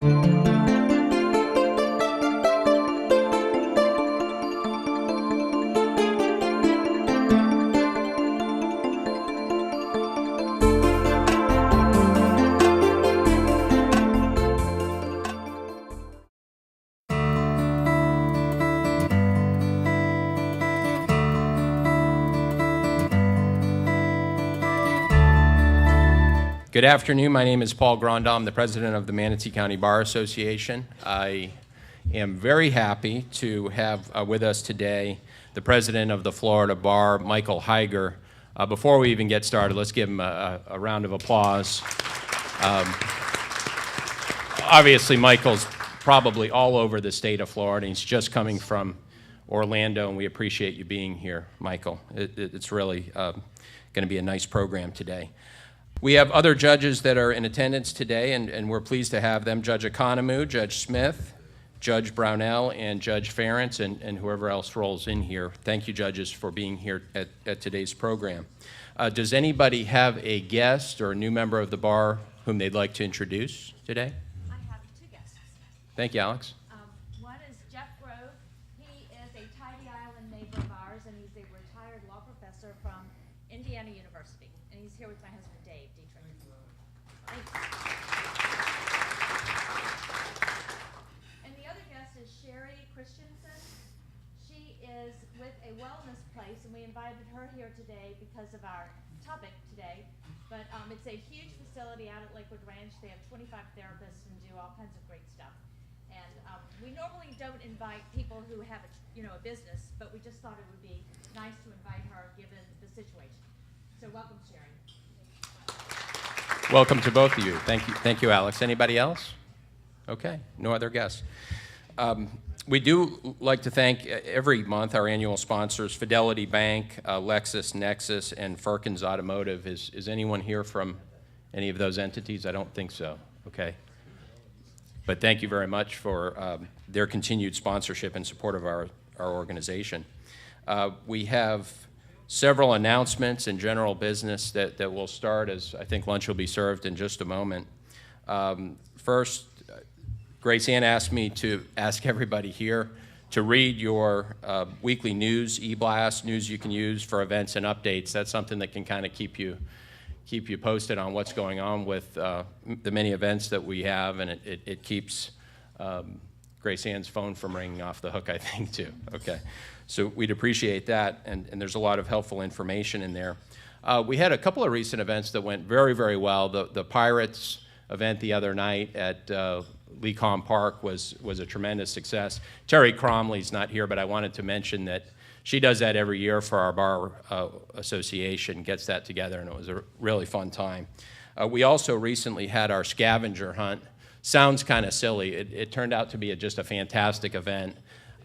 Good afternoon. My name is Paul Grandal. I'm the president of the Manatee County Bar Association. I am very happy to have with us today the president of the Florida Bar, Michael Higer. Before we even get started, let's give him a round of applause. Obviously, Michael's probably all over the state of Florida. He's just coming from Orlando, and we appreciate you being here, Michael. It's really going to be a nice program today. We have other judges that are in attendance today, and we're pleased to have them. Judge Economou, Judge Smith, Judge Brownell, and Judge Ferentz, and whoever else rolls in here. Thank you, judges, for being here at today's program. Does anybody have a guest or a new member of the bar whom they'd like to introduce today? I have two guests. Thank you, Alex. One is Jeff Grove. He is a Tidy Island neighbor of ours, and he's a retired law professor from Indiana University. And he's here with my husband, Dave Dietrich. And the other guest is Sherry Christensen. She is with a wellness place, and we invited her here today because of our topic today. But it's a huge facility out at Lakewood Ranch. They have 25 therapists and do all kinds of great stuff. And we normally don't invite people who have a business, but we just thought it would be nice to invite her given the situation. So welcome, Sherry. Welcome to both of you. Thank you, Alex. Anybody else? Okay, no other guests. We do like to thank every month our annual sponsors, Fidelity Bank, LexisNexis, and Firkins Automotive. Is anyone here from any of those entities? I don't think so. Okay. But thank you very much for their continued sponsorship and support of our organization. We have several announcements and general business that will start as I think lunch will be served in just a moment. First, Grace Ann asked me to ask everybody here to read your weekly news, e-blast, news you can use for events and updates. That's something that can kind of keep you posted on what's going on with the many events that we have, and it keeps Grace Ann's phone from ringing off the hook, I think, too. Okay. So we'd appreciate that, and there's a lot of helpful information in there. We had a couple of recent events that went very, very well. The Pirates event the other night at Lecom Park was a tremendous success. Terry Cromley's not here, but I wanted to mention that she does that every year for our bar association, gets that together, and it was a really fun time. We also recently had our scavenger hunt. Sounds kind of silly. It turned out to be just a fantastic event.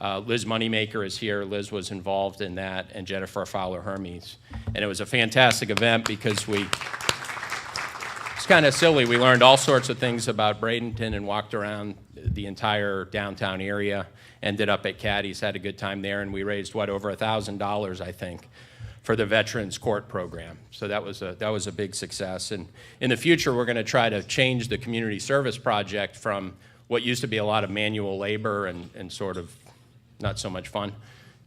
Liz Moneymaker is here. Liz was involved in that, and Jennifer Fowler Hermes. And it was a fantastic event because it's kind of silly. We learned all sorts of things about Bradenton and walked around the entire downtown area, ended up at Caddy's, had a good time there, and we raised, over $1,000, I think, for the Veterans Court program. So that was a big success. And in the future, we're going to try to change the community service project from what used to be a lot of manual labor and sort of not so much fun,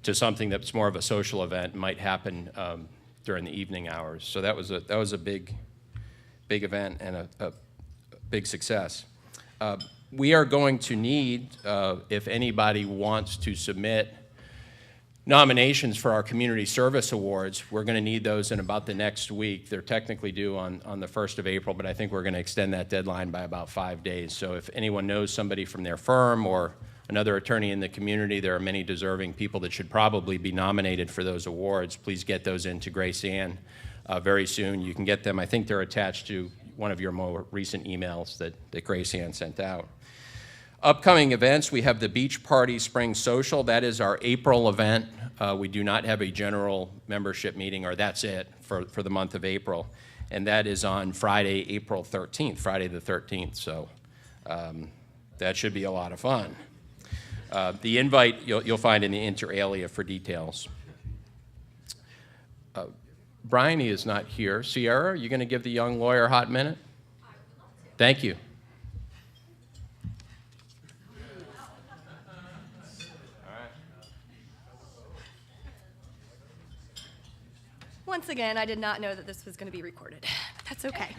to something that's more of a social event, might happen during the evening hours. So that was a big event and a big success. We are going to need, if anybody wants to submit nominations for our Community Service Awards, we're going to need those in about the next week. They're technically due on the 1st of April, but I think we're going to extend that deadline by about 5 days. So if anyone knows somebody from their firm or another attorney in the community, there are many deserving people that should probably be nominated for those awards. Please get those in to Grace Ann very soon. You can get them. I think they're attached to one of your more recent emails that Grace Ann sent out. Upcoming events, we have the Beach Party Spring Social. That is our April event. We do not have a general membership meeting, or that's it for the month of April. And that is on Friday, April 13th, Friday the 13th. So that should be a lot of fun. The invite you'll find in the inter alia for details. Bryony is not here. Sierra, are you going to give the young lawyer a hot minute? Thank you. Once again, I did not know that this was going to be recorded, but that's okay.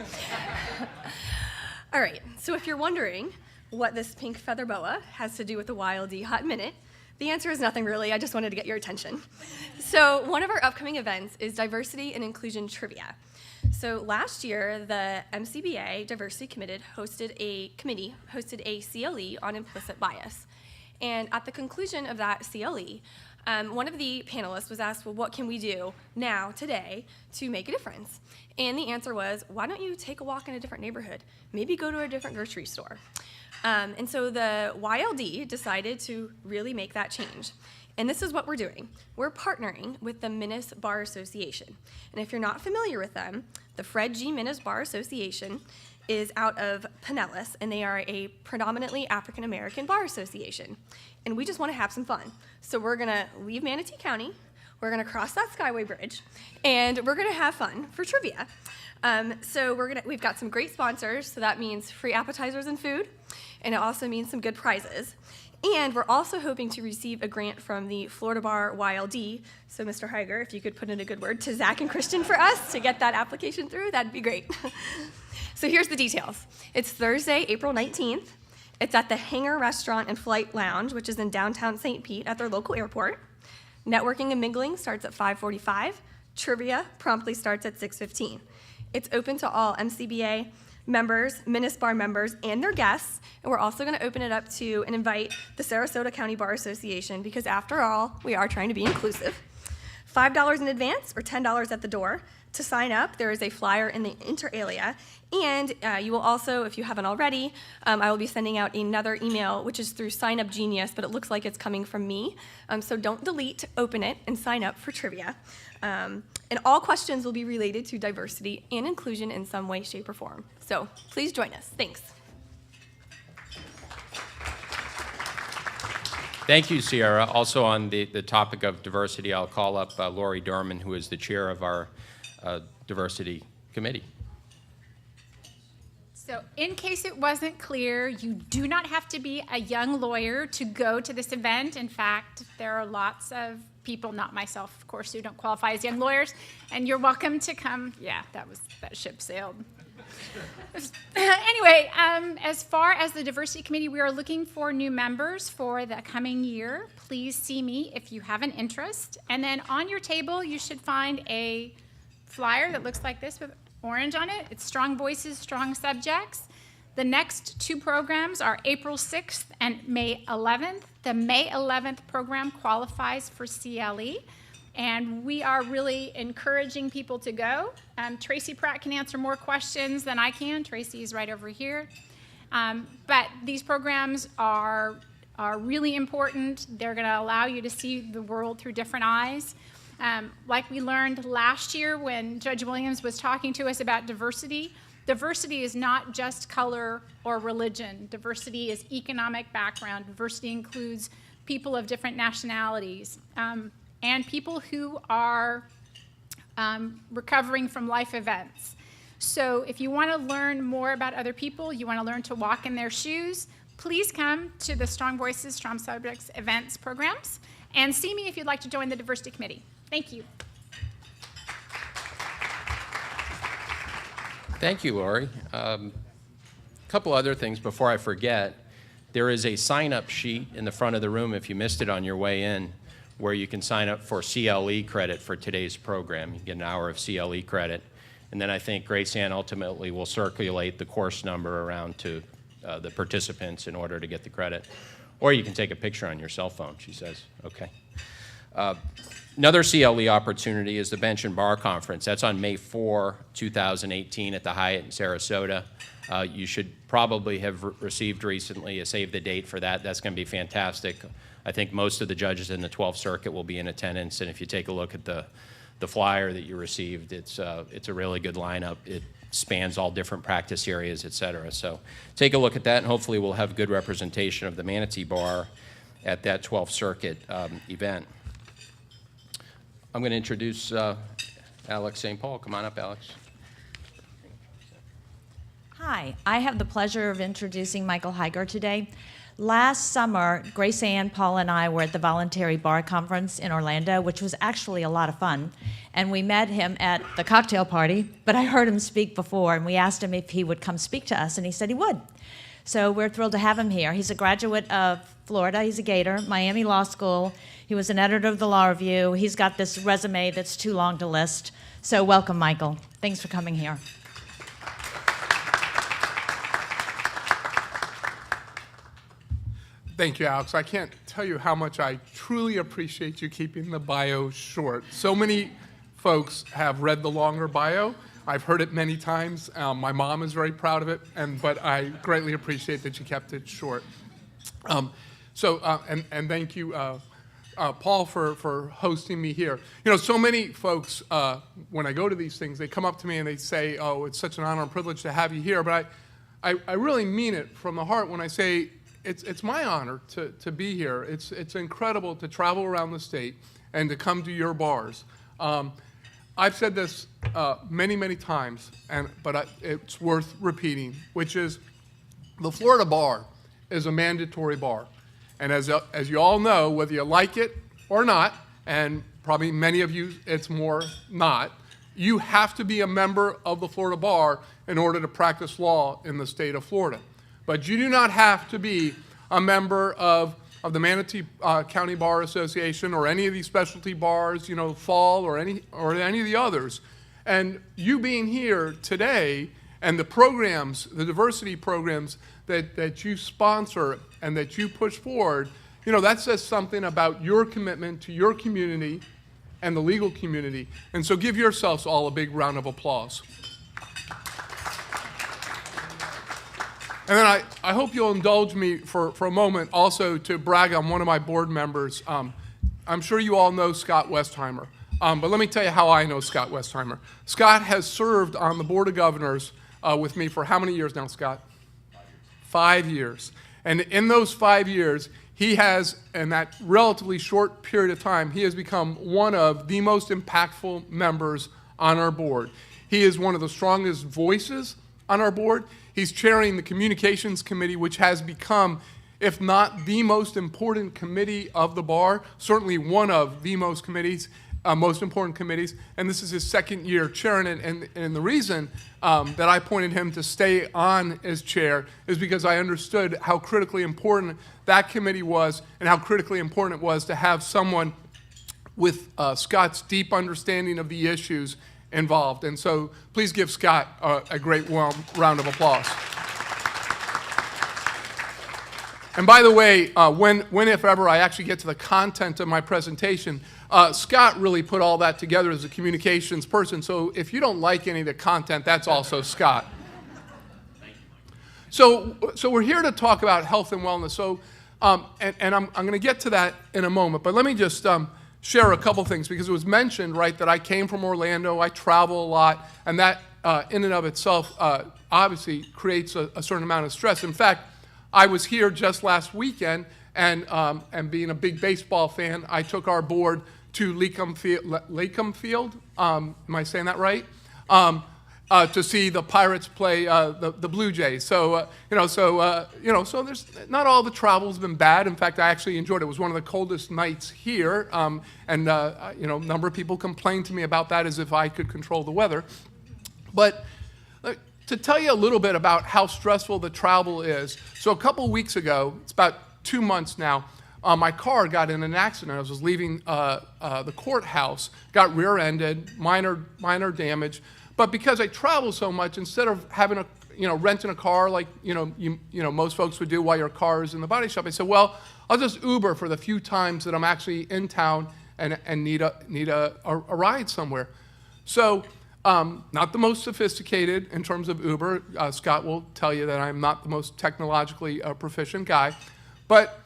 All right, so if you're wondering what this pink feather boa has to do with the YLD Hot Minute, the answer is nothing really. I just wanted to get your attention. So one of our upcoming events is Diversity and Inclusion Trivia. So last year, the MCBA Diversity Committee hosted a CLE on implicit bias. And at the conclusion of that CLE, one of the panelists was asked, well, what can we do now, today, to make a difference? And the answer was, why don't you take a walk in a different neighborhood? Maybe go to a different grocery store. And so the YLD decided to really make that change. And this is what we're doing. We're partnering with the Minnes Bar Association. And if you're not familiar with them, the Fred G. Minnes Bar Association is out of Pinellas, and they are a predominantly African-American bar association. And we just want to have some fun. So we're going to leave Manatee County, we're going to cross that Skyway Bridge, and we're going to have fun for trivia. So we've got some great sponsors, so that means free appetizers and food, and it also means some good prizes. And we're also hoping to receive a grant from the Florida Bar YLD. So Mr. Higer, if you could put in a good word to Zach and Christian for us to get that application through, that'd be great. So here's the details. It's Thursday, April 19th. It's at the Higer Restaurant and Flight Lounge, which is in downtown St. Pete at their local airport. Networking and mingling starts at 5:45. Trivia promptly starts at 6:15. It's open to all MCBA members, Minnes Bar members, and their guests, and we're also going to open it up to and invite the Sarasota County Bar Association, because after all, we are trying to be inclusive. $5 in advance or $10 at the door. To sign up, there is a flyer in the inter alia, and you will also, if you haven't already, I will be sending out another email, which is through Sign Up Genius, but it looks like it's coming from me, so don't delete, open it, and sign up for trivia. And all questions will be related to diversity and inclusion in some way, shape, or form. So please join us. Thanks. Thank you, Sierra. Also on the topic of diversity, I'll call up Lori Dorman, who is the chair of our diversity committee. So in case it wasn't clear, you do not have to be a young lawyer to go to this event. In fact, there are lots of people, not myself, of course, who don't qualify as young lawyers, and you're welcome to come. Yeah, that ship sailed. Anyway, as far as the diversity committee, we are looking for new members for the coming year. Please see me if you have an interest. And then on your table, you should find a flyer that looks like this with orange on it. It's Strong Voices, Strong Subjects. The next two programs are April 6th and May 11th. The May 11th program qualifies for CLE, and we are really encouraging people to go. Tracy Pratt can answer more questions than I can. Tracy is right over here. But these programs are really important. They're going to allow you to see the world through different eyes. Like we learned last year when Judge Williams was talking to us about diversity, diversity is not just color or religion. Diversity is economic background. Diversity includes people of different nationalities and people who are recovering from life events. So if you want to learn more about other people, you want to learn to walk in their shoes, please come to the Strong Voices, Strong Subjects events programs, and see me if you'd like to join the diversity committee. Thank you. Thank you, Lori. A couple other things before I forget. There is a sign-up sheet in the front of the room if you missed it on your way in, where you can sign up for CLE credit for today's program. You get an hour of CLE credit. And then I think Grace Ann ultimately will circulate the course number around to the participants in order to get the credit. Or you can take a picture on your cell phone, she says. Okay. Another CLE opportunity is the Bench and Bar Conference. That's on May 4, 2018 at the Hyatt in Sarasota. You should probably have received recently a save the date for that. That's going to be fantastic. I think most of the judges in the 12th Circuit will be in attendance, and if you take a look at the flyer that you received, it's a really good lineup. It spans all different practice areas, et cetera. So take a look at that, and hopefully we'll have good representation of the Manatee Bar at that 12th Circuit event. I'm going to introduce Alex St. Paul. Come on up, Alex. Hi, I have the pleasure of introducing Michael Higer today. Last summer, Grace Ann, Paul, and I were at the Voluntary Bar Conference in Orlando, which was actually a lot of fun. And we met him at the cocktail party, but I heard him speak before, and we asked him if he would come speak to us, and he said he would. So we're thrilled to have him here. He's a graduate of Florida. He's a Gator, Miami Law School. He was an editor of the Law Review. He's got this resume that's too long to list. So welcome, Michael. Thanks for coming here. Thank you, Alex. I can't tell you how much I truly appreciate you keeping the bio short. So many folks have read the longer bio. I've heard it many times. My mom is very proud of it, but I greatly appreciate that you kept it short. And thank you, Paul, for hosting me here. You know, so many folks, when I go to these things, they come up to me and they say, oh, it's such an honor and privilege to have you here. But I really mean it from the heart when I say, it's my honor to be here. It's incredible to travel around the state and to come to your bars. I've said this many, many times, but it's worth repeating, which is the Florida bar is a mandatory bar. And as you all know, whether you like it or not, and probably many of you it's more not, you have to be a member of the Florida bar in order to practice law in the state of Florida. But you do not have to be a member of the Manatee County Bar Association or any of these specialty bars, you know, Fall or any of the others. And you being here today and the programs, the diversity programs that you sponsor and that you push forward, you know, that says something about your commitment to your community and the legal community. And so give yourselves all a big round of applause. And then I hope you'll indulge me for a moment also to brag on one of my board members. I'm sure you all know Scott Westheimer, but let me tell you how I know Scott Westheimer. Scott has served on the Board of Governors with me for how many years now, Scott? 5 years. And in those 5 years, he has, in that relatively short period of time, he has become one of the most impactful members on our board. He is one of the strongest voices on our board. He's chairing the Communications Committee, which has become, if not the most important committee of the bar, certainly one of the most important committees. And this is his second year chairing it. And the reason that I appointed him to stay on as chair is because I understood how critically important that committee was and how critically important it was to have someone with Scott's deep understanding of the issues involved. And so please give Scott a great warm round of applause. And by the way, when if ever I actually get to the content of my presentation, Scott really put all that together as a communications person. So if you don't like any of the content, that's also Scott. So we're here to talk about health and wellness. So and I'm going to get to that in a moment, but let me just share a couple things, because it was mentioned, right, that I came from Orlando, I travel a lot, and that in and of itself obviously creates a certain amount of stress. In fact, I was here just last weekend, and being a big baseball fan, I took our board to Latham Field, am I saying that right? To see the Pirates play the Blue Jays. So so there's not all the travel's been bad. In fact, I actually enjoyed it. It was one of the coldest nights here, and a number of people complained to me about that as if I could control the weather. But to tell you a little bit about how stressful the travel is, so a couple weeks ago, it's about 2 months now, my car got in an accident. I was leaving the courthouse, got rear-ended, minor damage. But because I travel so much, instead of having renting a car like most folks would do while your car is in the body shop, I said, well, I'll just Uber for the few times that I'm actually in town and need a ride somewhere. So not the most sophisticated in terms of Uber. Scott will tell you that I'm not the most technologically proficient guy. But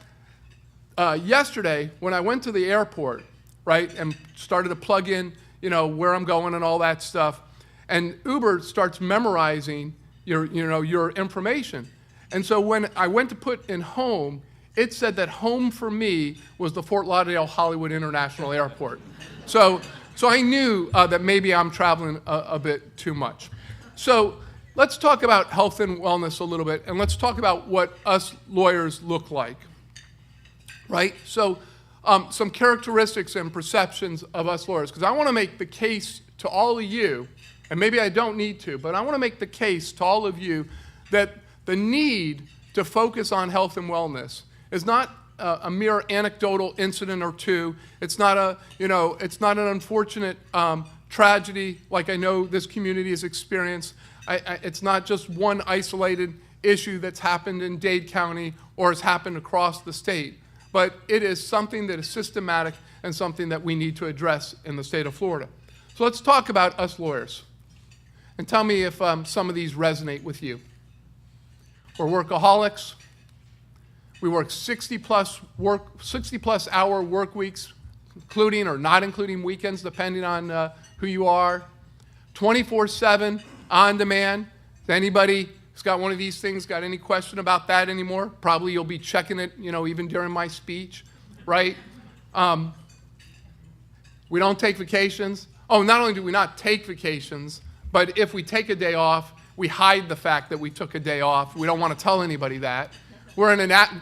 yesterday, when I went to the airport, right, and started to plug in, where I'm going and all that stuff, and Uber starts memorizing your information. And so when I went to put in home, it said that home for me was the Fort Lauderdale Hollywood International Airport. So I knew that maybe I'm traveling a bit too much. So let's talk about health and wellness a little bit, and let's talk about what us lawyers look like, right? So some characteristics and perceptions of us lawyers, because I want to make the case to all of you, and maybe I don't need to, but I want to make the case to all of you that the need to focus on health and wellness is not a mere anecdotal incident or two. It's not it's not an unfortunate tragedy like I know this community has experienced. It's not just one isolated issue that's happened in Dade County or has happened across the state, but it is something that is systematic and something that we need to address in the state of Florida. So let's talk about us lawyers, and tell me if some of these resonate with you. We're workaholics. We work 60-plus hour work weeks, including or not including weekends, depending on who you are. 24/7 on demand. If anybody who's got one of these things got any question about that anymore, probably you'll be checking it, even during my speech, right? We don't take vacations. Oh, not only do we not take vacations, but if we take a day off, we hide the fact that we took a day off. We don't want to tell anybody that. We're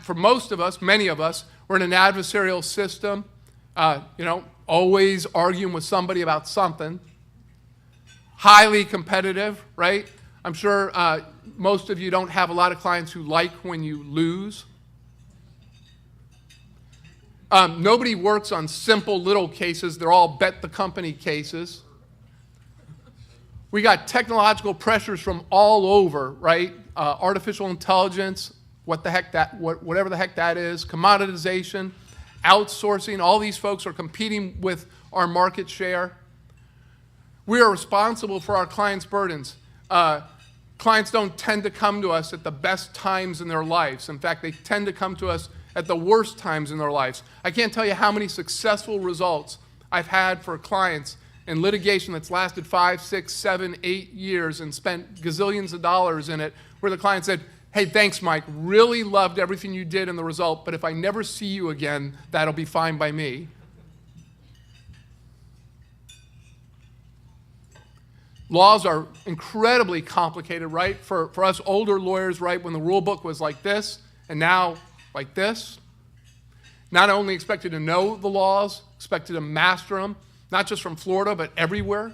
for most of us, many of us, we're in an adversarial system, always arguing with somebody about something. Highly competitive, right? I'm sure most of you don't have a lot of clients who like when you lose. Nobody works on simple little cases. They're all bet the company cases. We got technological pressures from all over, right? Artificial intelligence, whatever the heck that is, commoditization, outsourcing. All these folks are competing with our market share. We are responsible for our clients' burdens. Clients don't tend to come to us at the best times in their lives. In fact, they tend to come to us at the worst times in their lives. I can't tell you how many successful results I've had for clients in litigation that's lasted 5, 6, 7, 8 years and spent gazillions of dollars in it, where the client said, hey, thanks, Mike, really loved everything you did in the result, but if I never see you again, that'll be fine by me. Laws are incredibly complicated, right? For us older lawyers, right, when the rule book was like this and now like this, not only expected to know the laws, expected to master them, not just from Florida, but everywhere.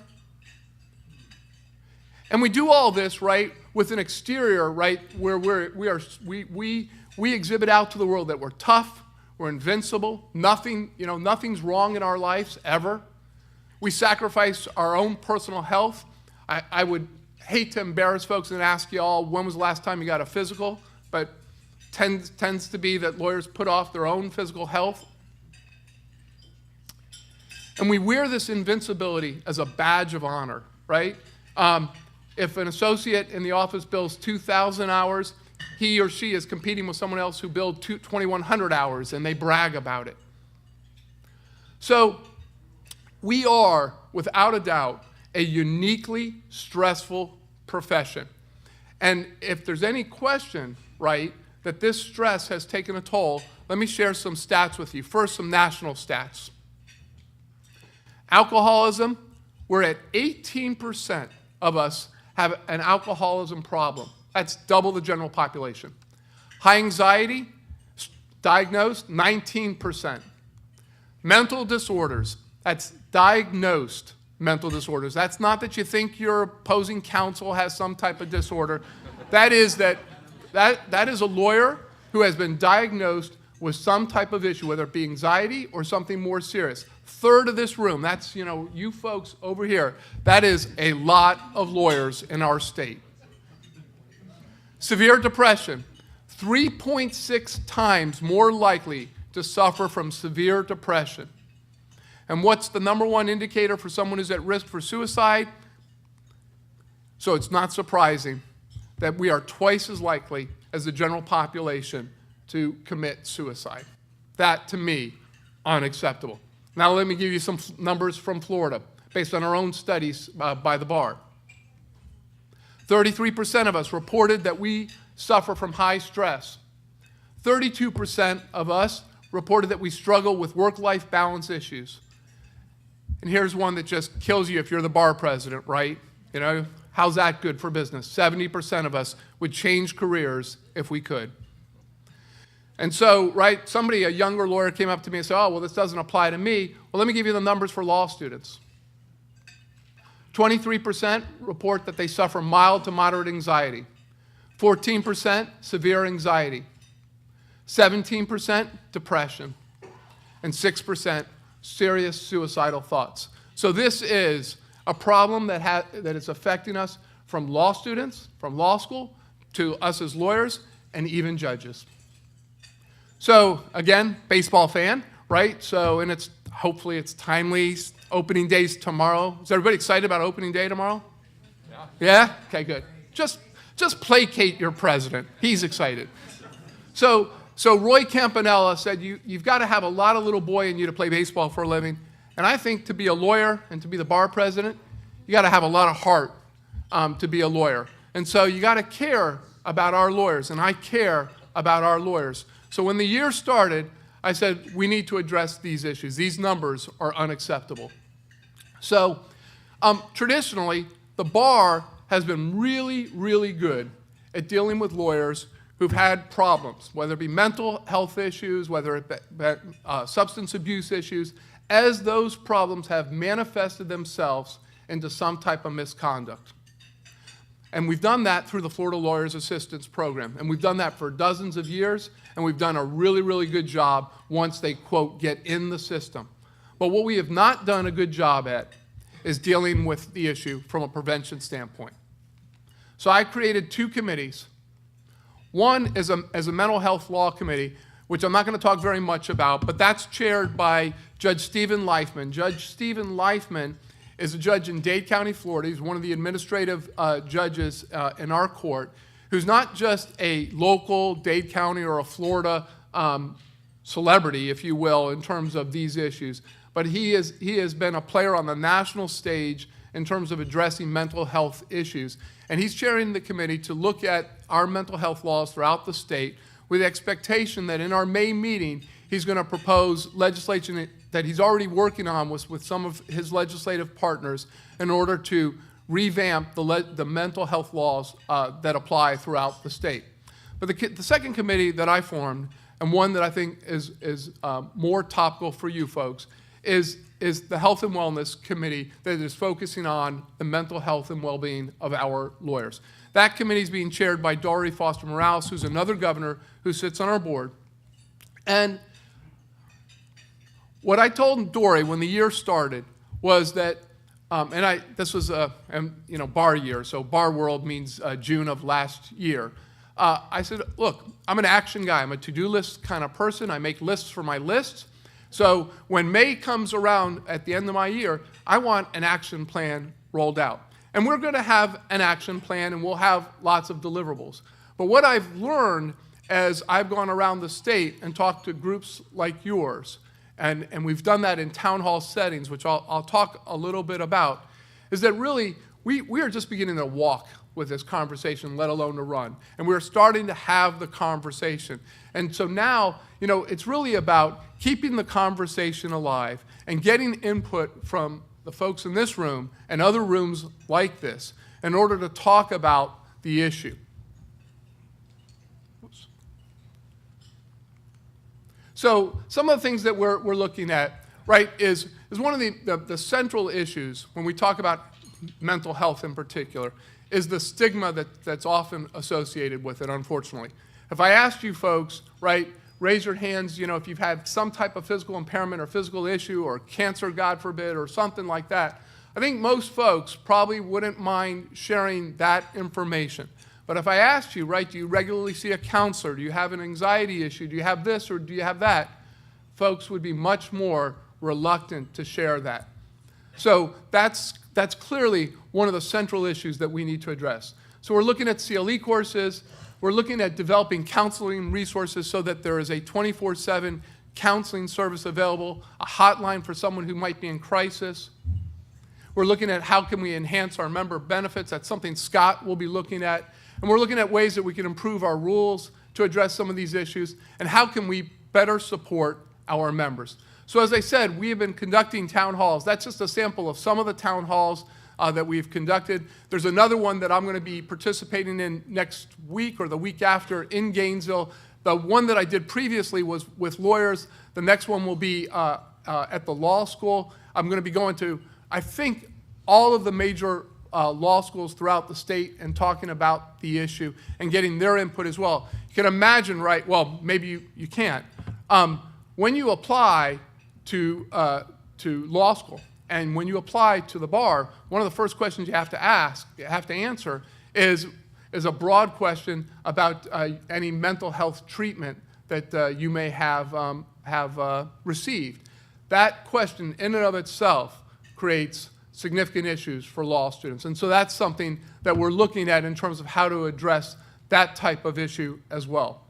And we do all this, right, with an exterior, right, where we exhibit out to the world that we're tough, we're invincible, nothing's wrong in our lives ever. We sacrifice our own personal health. I would hate to embarrass folks and ask you all, when was the last time you got a physical? But tends to be that lawyers put off their own physical health. And we wear this invincibility as a badge of honor, right? If an associate in the office bills 2,000 hours, he or she is competing with someone else who billed 2,100 hours, and they brag about it. So we are, without a doubt, a uniquely stressful profession. And if there's any question, right, that this stress has taken a toll, let me share some stats with you. First, some national stats. Alcoholism, we're at 18% of us have an alcoholism problem. That's double the general population. High anxiety, diagnosed, 19%. Mental disorders, that's diagnosed mental disorders. That's not that you think your opposing counsel has some type of disorder. That is a lawyer who has been diagnosed with some type of issue, whether it be anxiety or something more serious. Third of this room, that's, you folks over here, that is a lot of lawyers in our state. Severe depression, 3.6 times more likely to suffer from severe depression. And what's the number one indicator for someone who's at risk for suicide? So it's not surprising that we are twice as likely as the general population to commit suicide. That, to me, unacceptable. Now let me give you some numbers from Florida, based on our own studies by the bar. 33% of us reported that we suffer from high stress. 32% of us reported that we struggle with work-life balance issues. And here's one that just kills you if you're the bar president, right? How's that good for business? 70% of us would change careers if we could. And so, right, a younger lawyer came up to me and said, oh, well, this doesn't apply to me. Well, let me give you the numbers for law students. 23% report that they suffer mild to moderate anxiety. 14% severe anxiety. 17% depression. And 6% serious suicidal thoughts. So this is a problem that is affecting us from law students, from law school, to us as lawyers, and even judges. So again, baseball fan, right? So, and hopefully it's timely. Opening day's tomorrow. Is everybody excited about opening day tomorrow? Yeah? Okay, good. Just placate your president. He's excited. So Roy Campanella said, you've got to have a lot of little boy in you to play baseball for a living. And I think to be a lawyer and to be the bar president, you got to have a lot of heart to be a lawyer. And so you got to care about our lawyers, and I care about our lawyers. So when the year started, I said, we need to address these issues. These numbers are unacceptable. So traditionally, the bar has been really, really good at dealing with lawyers who've had problems, whether it be mental health issues, whether it be substance abuse issues, as those problems have manifested themselves into some type of misconduct. And we've done that through the Florida Lawyers Assistance Program. And we've done that for dozens of years, and we've done a really, really good job once they, quote, get in the system. But what we have not done a good job at is dealing with the issue from a prevention standpoint. So I created two committees. One is a mental health law committee, which I'm not going to talk very much about, but that's chaired by Judge Stephen Leifman. Judge Stephen Leifman is a judge in Dade County, Florida. He's one of the administrative judges in our court, who's not just a local Dade County or a Florida celebrity, if you will, in terms of these issues, but he has been a player on the national stage in terms of addressing mental health issues. And he's chairing the committee to look at our mental health laws throughout the state with the expectation that in our May meeting, he's going to propose legislation that he's already working on with some of his legislative partners in order to revamp the mental health laws that apply throughout the state. But the second committee that I formed, and one that I think is more topical for you folks, is the Health and Wellness Committee that is focusing on the mental health and well-being of our lawyers. That committee is being chaired by Dori Foster-Morales, who's another governor who sits on our board. And what I told Dori when the year started was that, this was bar year, so bar world means June of last year. I said, look, I'm an action guy. I'm a to-do list kind of person. I make lists for my lists. So when May comes around at the end of my year, I want an action plan rolled out. And we're going to have an action plan, and we'll have lots of deliverables. But what I've learned as I've gone around the state and talked to groups like yours, and we've done that in town hall settings, which I'll talk a little bit about, is that really we are just beginning to walk with this conversation, let alone to run. And we're starting to have the conversation. And so now, it's really about keeping the conversation alive and getting input from the folks in this room and other rooms like this in order to talk about the issue. Oops. So some of the things that we're looking at, right, is one of the central issues when we talk about mental health in particular is the stigma that's often associated with it, unfortunately. If I asked you folks, right, raise your hands, if you've had some type of physical impairment or physical issue or cancer, God forbid, or something like that, I think most folks probably wouldn't mind sharing that information. But if I asked you, right, do you regularly see a counselor? Do you have an anxiety issue? Do you have this or do you have that? Folks would be much more reluctant to share that. So that's clearly one of the central issues that we need to address. So we're looking at CLE courses. We're looking at developing counseling resources so that there is a 24/7 counseling service available, a hotline for someone who might be in crisis. We're looking at how can we enhance our member benefits. That's something Scott will be looking at. And we're looking at ways that we can improve our rules to address some of these issues, and how can we better support our members. So as I said, we have been conducting town halls. That's just a sample of some of the town halls that we've conducted. There's another one that I'm going to be participating in next week or the week after in Gainesville. The one that I did previously was with lawyers. The next one will be at the law school. I'm going to be going to, I think, all of the major law schools throughout the state and talking about the issue and getting their input as well. You can imagine, right, well, maybe you can't. When you apply to law school and when you apply to the bar, one of the first questions you have to answer is a broad question about any mental health treatment that you may have received. That question in and of itself creates significant issues for law students. And so that's something that we're looking at in terms of how to address that type of issue as well.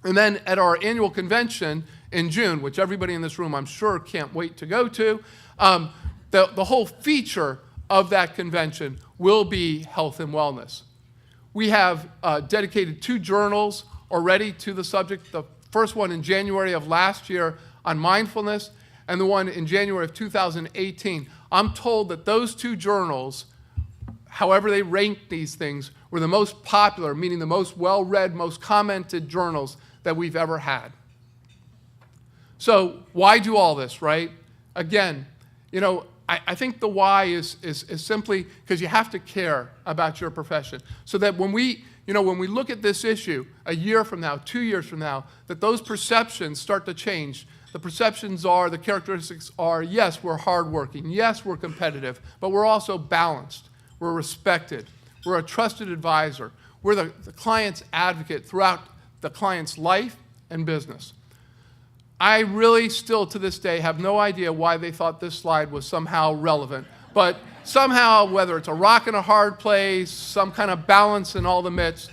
And then at our annual convention in June, which everybody in this room I'm sure can't wait to go to, the whole feature of that convention will be health and wellness. We have dedicated 2 journals already to the subject, the first one in January of last year on mindfulness, and the one in January of 2018. I'm told that those 2 journals, however they ranked these things, were the most popular, meaning the most well-read, most commented journals that we've ever had. So why do all this, right? Again, you know, I think the why is simply because you have to care about your profession. So that when we look at this issue a year from now, 2 years from now, that those perceptions start to change. The perceptions are, the characteristics are, yes, we're hardworking, yes, we're competitive, but we're also balanced, we're respected, we're a trusted advisor, we're the client's advocate throughout the client's life and business. I really still to this day have no idea why they thought this slide was somehow relevant, but somehow, whether it's a rock and a hard place, some kind of balance in all the midst,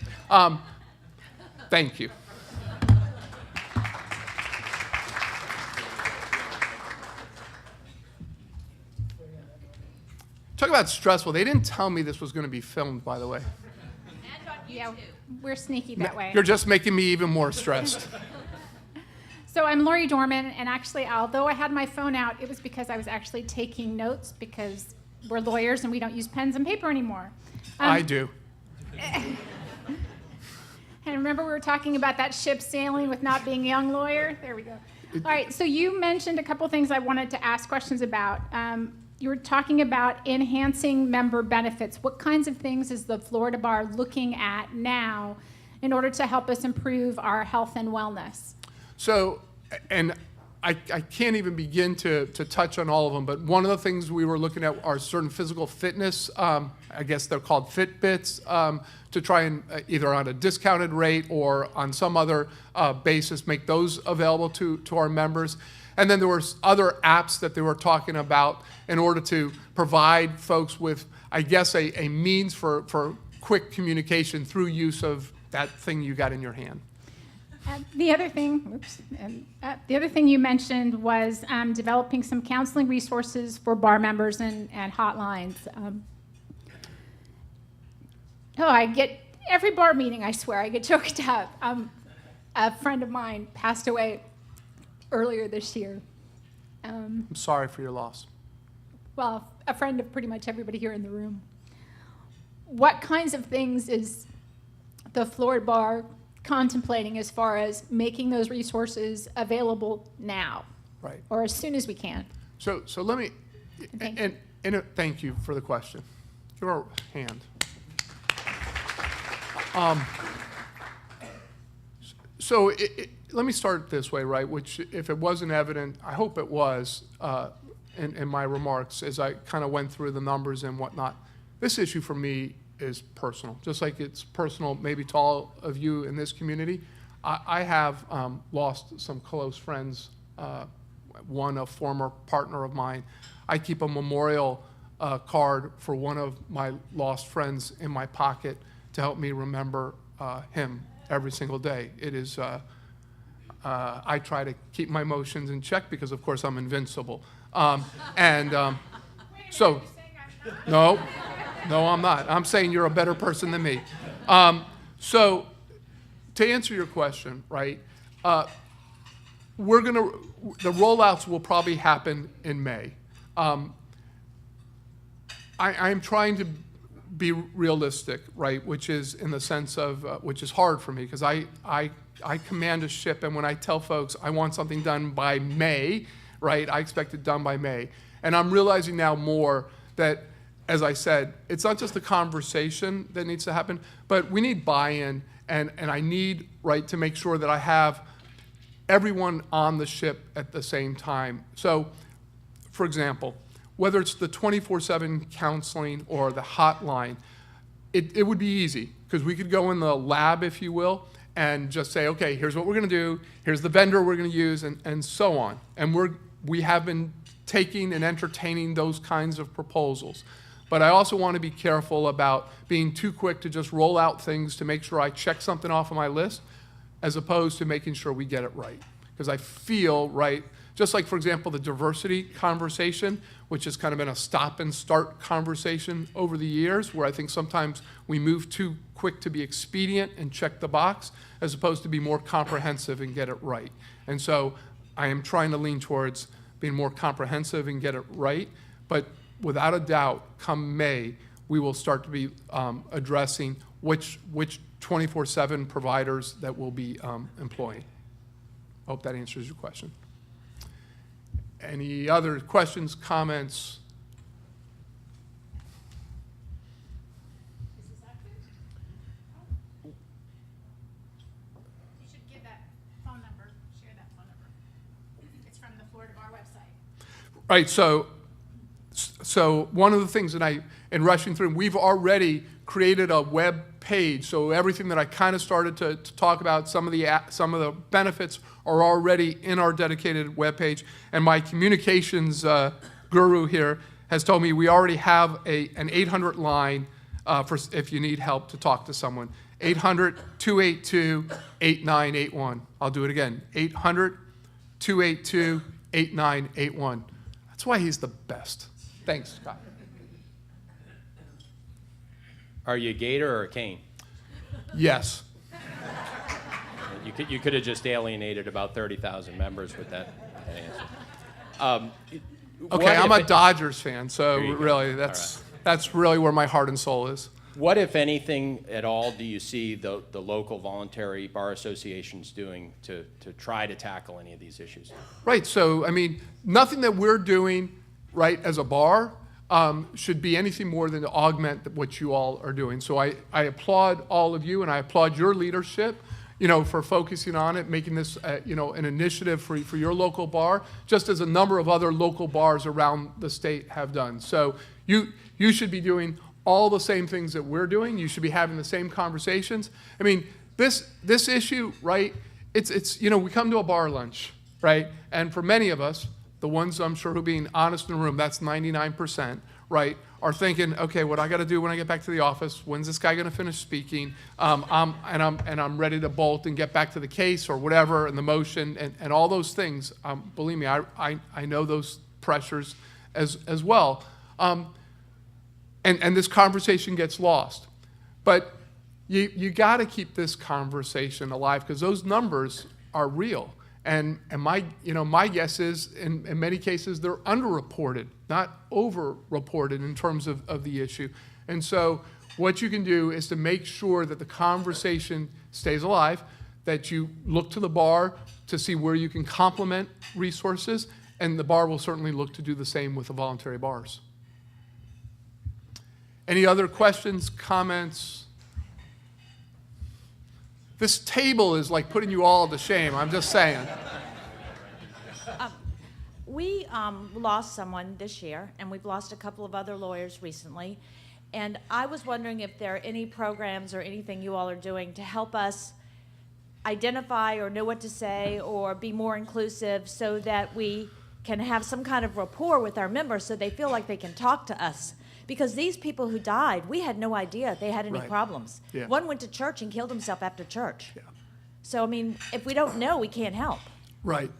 thank you. Talk about stressful. They didn't tell me this was going to be filmed, by the way. Yeah, we're sneaky that way. You're just making me even more stressed. So I'm Lori Dorman, and actually, although I had my phone out, it was because I was actually taking notes because we're lawyers and we don't use pens and paper anymore. I do. And remember we were talking about that ship sailing with not being a young lawyer? There we go. All right, so you mentioned a couple things I wanted to ask questions about. You were talking about enhancing member benefits. What kinds of things is the Florida Bar looking at now in order to help us improve our health and wellness? So, and I can't even begin to touch on all of them, but one of the things we were looking at are certain physical fitness, I guess they're called Fitbits, to try and either on a discounted rate or on some other basis make those available to our members. And then there were other apps that they were talking about in order to provide folks with, I guess, a means for quick communication through use of that thing you got in your hand. The other thing you mentioned was developing some counseling resources for bar members and hotlines. I get every bar meeting, I swear, I get choked up. A friend of mine passed away earlier this year. I'm sorry for your loss. Well, a friend of pretty much everybody here in the room. What kinds of things is the Florida Bar contemplating as far as making those resources available now, Right. or as soon as we can? So let me, Thank and thank you for the question. Give her a hand. So let me start this way, right, which if it wasn't evident, I hope it was in my remarks as I kind of went through the numbers and whatnot. This issue for me is personal, just like it's personal maybe to all of you in this community. I have lost some close friends, one a former partner of mine. I keep a memorial card for one of my lost friends in my pocket to help me remember him every single day. It is, I try to keep my emotions in check because of course I'm invincible. So, no, I'm not. I'm saying you're a better person than me. So, to answer your question, right, the rollouts will probably happen in May. I'm trying to be realistic, right? Which is in the sense of, which is hard for me because I command a ship, and when I tell folks I want something done by May, right, I expect it done by May. And I'm realizing now more that, as I said, it's not just the conversation that needs to happen, but we need buy-in, and I need, right, to make sure that I have everyone on the ship at the same time. So, for example, whether it's the 24/7 counseling or the hotline, it would be easy because we could go in the lab, if you will, and just say, okay, here's what we're going to do, here's the vendor we're going to use, and so on. And we have been taking and entertaining those kinds of proposals. But I also want to be careful about being too quick to just roll out things to make sure I check something off of my list, as opposed to making sure we get it right. Because I feel, right, just like, for example, the diversity conversation, which has kind of been a stop and start conversation over the years, where I think sometimes we move too quick to be expedient and check the box, as opposed to be more comprehensive and get it right. And so I am trying to lean towards being more comprehensive and get it right, but without a doubt, come May, we will start to be addressing which 24/7 providers that we'll be employing. I hope that answers your question. Any other questions, comments? Is this active? You should give that phone number, share that phone number. It's from the Florida Bar website. Right, so one of the things that in rushing through, we've already created a web page. So everything that I kind of started to talk about, some of the benefits are already in our dedicated web page. And my communications guru here has told me we already have an 800 line for if you need help to talk to someone. 800-282-8981. I'll do it again. 800-282-8981. That's why he's the best. Thanks, Scott. Are you a Gator or a Cane? Yes. You could have just alienated about 30,000 members with that answer. Okay, I'm What a if- Dodgers fan, so There you go. really that's really where my heart and soul is. What, if anything at all, do you see the local voluntary bar associations doing to try to tackle any of these issues? Right, so I mean, nothing that we're doing, right, as a bar should be anything more than to augment what you all are doing. So I applaud all of you, and I applaud your leadership, for focusing on it, making this, an initiative for your local bar, just as a number of other local bars around the state have done. So you should be doing all the same things that we're doing. You should be having the same conversations. I mean, this issue, right, it's we come to a bar lunch, right? And for many of us, the ones I'm sure who are being honest in the room, that's 99%, right, are thinking, okay, what I got to do when I get back to the office, when's this guy going to finish speaking? I'm ready to bolt and get back to the case or whatever, and the motion and all those things. Believe me, I know those pressures as well. And this conversation gets lost. But you got to keep this conversation alive because those numbers are real. And my guess is in many cases they're underreported, not overreported in terms of the issue. And so what you can do is to make sure that the conversation stays alive, that you look to the bar to see where you can complement resources, and the bar will certainly look to do the same with the voluntary bars. Any other questions, comments? This table is like putting you all to shame, I'm just saying. We lost someone this year, and we've lost a couple of other lawyers recently. And I was wondering if there are any programs or anything you all are doing to help us identify or know what to say or be more inclusive so that we can have some kind of rapport with our members so they feel like they can talk to us. Because these people who died, we had no idea they had any Right. problems. Yeah. One went to church and killed himself after church. Yeah. So, I mean, if we don't know, we can't help. Right.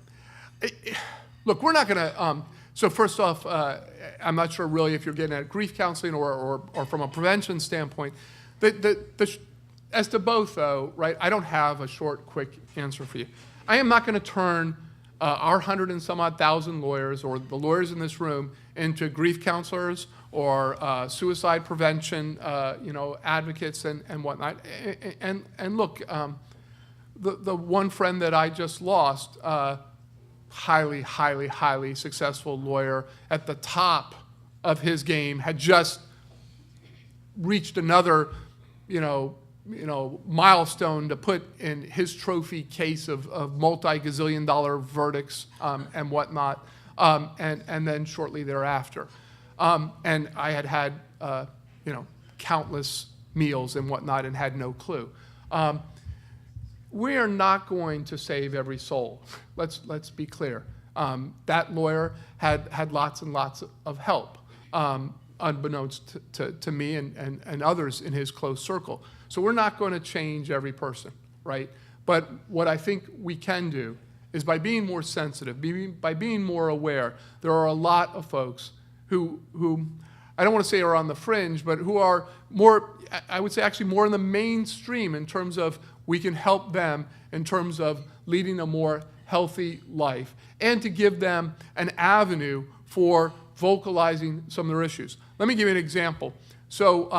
Look, we're not going to, so first off, I'm not sure really if you're getting at grief counseling or from a prevention standpoint. As to both, though, right, I don't have a short, quick answer for you. I am not going to turn our 100 and some odd thousand lawyers or the lawyers in this room into grief counselors or suicide prevention, advocates and whatnot. And look, the one friend that I just lost, highly, highly, highly successful lawyer at the top of his game, had just reached another, milestone to put in his trophy case of multi-gazillion-dollar verdicts and whatnot, and then shortly thereafter. And I had countless meals and whatnot and had no clue. We are not going to save every soul. Let's be clear. That lawyer had lots and lots of help, unbeknownst to me and others in his close circle. So we're not going to change every person, right? But what I think we can do is by being more sensitive, by being more aware. There are a lot of folks who I don't want to say are on the fringe, but who are more, I would say actually more in the mainstream in terms of we can help them in terms of leading a more healthy life and to give them an avenue for vocalizing some of their issues. Let me give you an example. So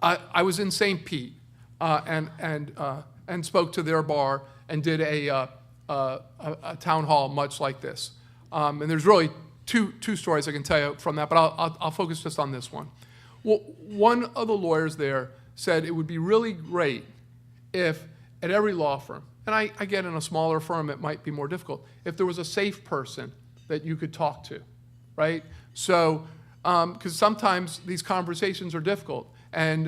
I was in St. Pete and spoke to their bar and did a town hall much like this. And there's really two stories I can tell you from that, but I'll focus just on this one. Well, one of the lawyers there said it would be really great if at every law firm, and I get in a smaller firm it might be more difficult, if there was a safe person that you could talk to, right? So, because sometimes these conversations are difficult, and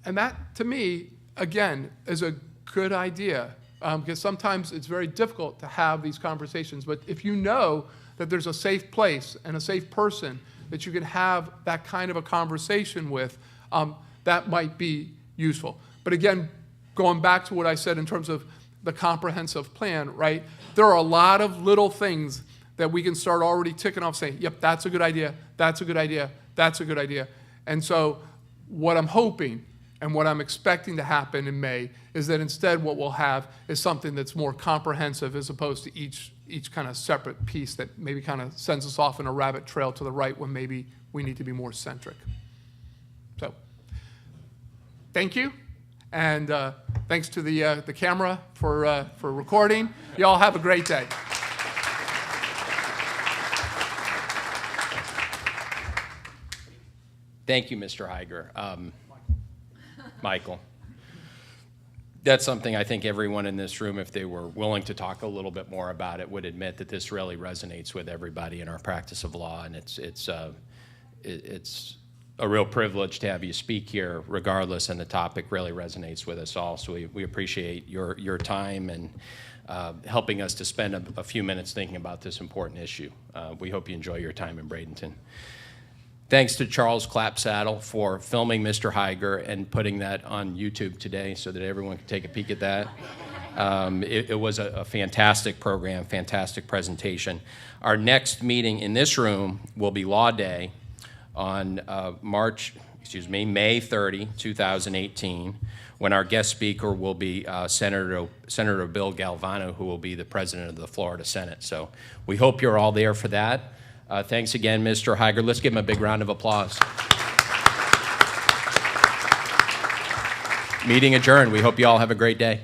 that to me, again, is a good idea, because sometimes it's very difficult to have these conversations, but if you know that there's a safe place and a safe person that you can have that kind of a conversation with, that might be useful. But again, going back to what I said in terms of the comprehensive plan, right? There are a lot of little things that we can start already ticking off saying, yep, that's a good idea, that's a good idea, that's a good idea. And so what I'm hoping and what I'm expecting to happen in May is that instead what we'll have is something that's more comprehensive as opposed to each kind of separate piece that maybe kind of sends us off in a rabbit trail to the right when maybe we need to be more centric. So, thank you. And thanks to the camera for recording. You all have a great day. Thank you, Mr. Higer. Michael. That's something I think everyone in this room, if they were willing to talk a little bit more about it, would admit that this really resonates with everybody in our practice of law, and it's a real privilege to have you speak here regardless, and the topic really resonates with us all. So we appreciate your time and helping us to spend a few minutes thinking about this important issue. We hope you enjoy your time in Bradenton. Thanks to Charles Clapsaddle for filming Mr. Higer and putting that on YouTube today so that everyone can take a peek at that. It was a fantastic program, fantastic presentation. Our next meeting in this room will be Law Day on May 30, 2018, when our guest speaker will be Senator Bill Galvano, who will be the president of the Florida Senate. So we hope you're all there for that. Thanks again, Mr. Higer. Let's give him a big round of applause. Meeting adjourned. We hope you all have a great day.